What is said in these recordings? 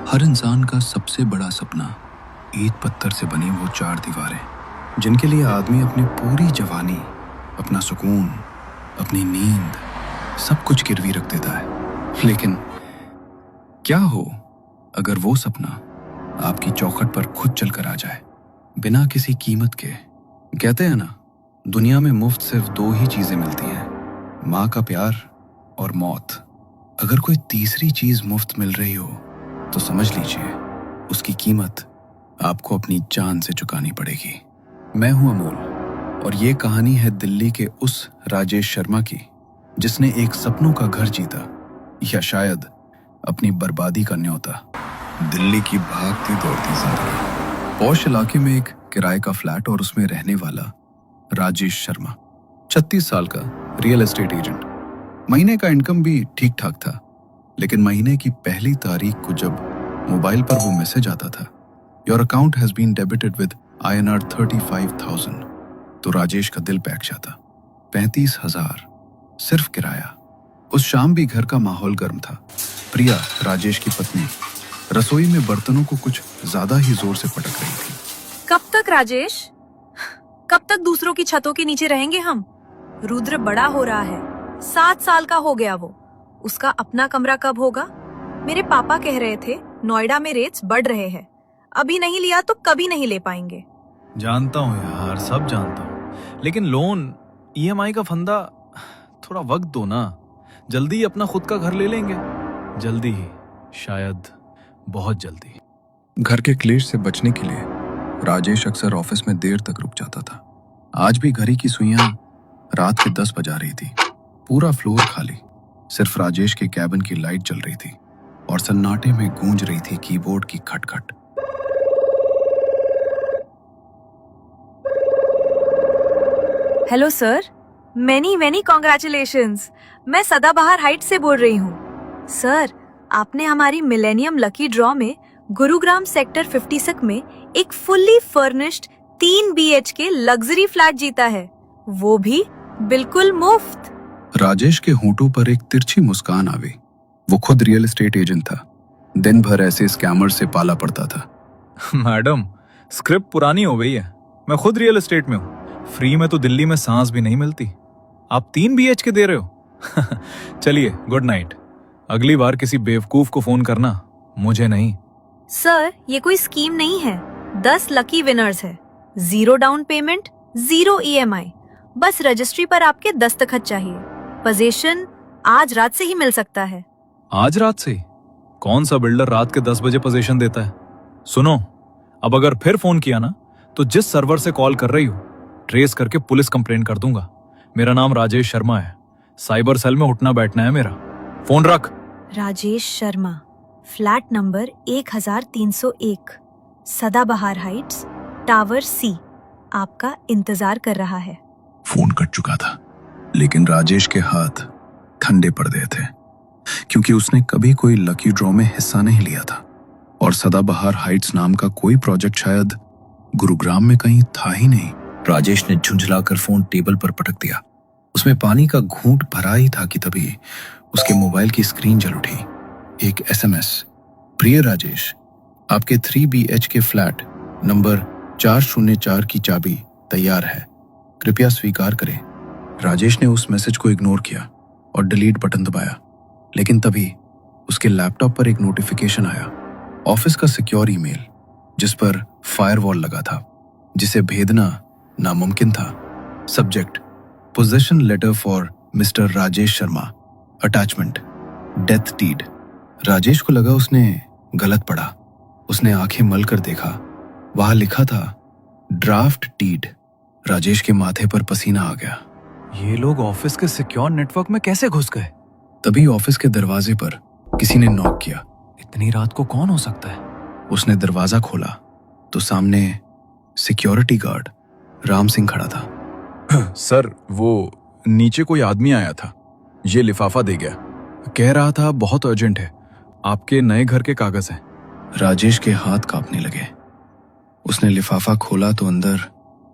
हर इंसान का सबसे बड़ा सपना ईंट पत्थर से बनी वो चार दीवारें, जिनके लिए आदमी अपनी पूरी जवानी, अपना सुकून, अपनी नींद, सब कुछ गिरवी रख देता है। लेकिन क्या हो अगर वो सपना आपकी चौखट पर खुद चलकर आ जाए, बिना किसी कीमत के। कहते हैं ना, दुनिया में मुफ्त सिर्फ दो ही चीजें मिलती हैं, माँ का प्यार और मौत। अगर कोई तीसरी चीज मुफ्त मिल रही हो तो समझ लीजिए उसकी कीमत आपको अपनी जान से चुकानी पड़ेगी। मैं हूं अमोल और ये कहानी है दिल्ली के उस राजेश शर्मा की जिसने एक सपनों का घर जीता, या शायद अपनी बर्बादी का न्योता। दिल्ली की भागती दौड़ती जिंदगी। पॉश इलाके में एक किराए का फ्लैट और उसमें रहने वाला राजेश शर्मा, 36 साल का रियल एस्टेट एजेंट। महीने का इनकम भी ठीक ठाक था, लेकिन महीने की पहली तारीख को जब मोबाइल पर वो मैसेज आता था, your account has been debited with INR 35,000, तो राजेश का दिल बैठ जाता। 35,000 सिर्फ किराया। उस शाम भी घर का माहौल गर्म था। प्रिया, राजेश की पत्नी, रसोई में बर्तनों को कुछ ज्यादा ही जोर से पटक रही थी। कब तक राजेश? कब तक दूसरों की छतों के नीचे रहेंगे हम? रुद्र बड़ा हो रहा है, 7 साल का हो गया वो। उसका अपना कमरा कब होगा? मेरे पापा कह रहे थे नोएडा में रेट्स बढ़ रहे हैं, अभी नहीं लिया तो कभी नहीं ले पाएंगे। जानता हूँ यार, सब जानता हूँ, लेकिन लोन, EMI का फंदा, थोड़ा वक्त दो ना। जल्दी अपना खुद का घर ले लेंगे, जल्दी ही, शायद बहुत जल्दी। घर के क्लेश से बचने के लिए राजेश अक्सर ऑफिस में देर तक रुक जाता था। आज भी घड़ी की सुइयां रात के 10 बजा रही थी। पूरा फ्लोर खाली, सिर्फ राजेश के कैबिन की लाइट जल रही थी और सन्नाटे में गूंज रही थी कीबोर्ड की खटखट। Hello sir, many congratulations. मैं सदाबहार हाइट्स से बोल रही हूँ। सर, आपने हमारी मिलेनियम लकी ड्रॉ में गुरुग्राम सेक्टर 56 में एक fully furnished 3 BHK luxury flat जीता है, वो भी बिल्कुल मुफ्त। राजेश के होंठों पर एक तिरछी मुस्कान आ गई। वो खुद रियल एस्टेट एजेंट था, दिन भर ऐसे स्कैमर से पाला पड़ता था। मैडम, स्क्रिप्ट पुरानी हो गई है। मैं खुद रियल एस्टेट में हूँ। फ्री में तो दिल्ली में सांस भी नहीं मिलती। आप 3 BHK दे रहे हो? चलिए, गुड नाइट। अगली बार किसी बेवकूफ को फोन करना, मुझे नहीं। सर, ये कोई स्कीम नहीं है। 10 लकी विनर्स है। 0 डाउन पेमेंट, 0 EMI, बस रजिस्ट्री पर आपके दस्तखत चाहिए। पोजीशन आज रात से ही मिल सकता है। आज रात से? कौन सा बिल्डर रात के 10 बजे पोजीशन देता है? सुनो, अब अगर फिर फोन किया ना, तो जिस सर्वर से कॉल कर रही हो, ट्रेस करके पुलिस कंप्लेन कर दूंगा। मेरा नाम राजेश शर्मा है। साइबर सेल में उठना बैठना है मेरा। फोन रख। राजेश शर्मा, फ्लैट नंबर 1301, सदाबहार हाइट्स, टावर C, आपका इंतजार कर रहा है। फोन कट चुका था, लेकिन राजेश के हाथ ठंडे पड़ गए थे, क्योंकि उसने कभी कोई लकी ड्रॉ में हिस्सा नहीं लिया था और सदाबहार हाइट्स नाम का कोई प्रोजेक्ट शायद गुरुग्राम में कहीं था ही नहीं। राजेश ने झुंझलाकर फोन टेबल पर पटक दिया। उसमें पानी का घूंट भरा ही था कि तभी उसके मोबाइल की स्क्रीन जल उठी। एक SMS, प्रिय राजेश, आपके 3 BHK फ्लैट नंबर 404 की चाबी तैयार है, कृपया स्वीकार करें। राजेश ने उस मैसेज को इग्नोर किया और डिलीट बटन दबाया, लेकिन तभी उसके लैपटॉप पर एक नोटिफिकेशन आया। ऑफिस का सिक्योर ईमेल, जिस पर फायरवॉल लगा था, जिसे भेदना नामुमकिन था। Subject, position letter for mister Rajesh Sharma, attachment, death deed. Rajesh को लगा उसने गलत पढ़ा। उसने आंखें मल कर देखा, वहां लिखा था ड्राफ्ट डीड। राजेश के माथे पर पसीना आ गया। ये लोग ऑफिस के सिक्योर नेटवर्क में कैसे घुस गए? तभी ऑफिस के दरवाजे पर किसी ने नॉक किया। इतनी रात को कौन हो सकता है? उसने दरवाजा खोला तो सामने सिक्योरिटी गार्ड राम सिंह खड़ा था। सर, वो नीचे कोई आदमी आया था, ये लिफाफा दे गया, कह रहा था बहुत अर्जेंट है, आपके नए घर के कागज हैं। राजेश के हाथ कांपने लगे। उसने लिफाफा खोला तो अंदर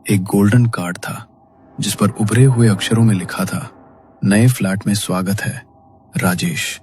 एक गोल्डन कार्ड था, जिस पर उभरे हुए अक्षरों में लिखा था, नए फ्लैट में स्वागत है राजेश।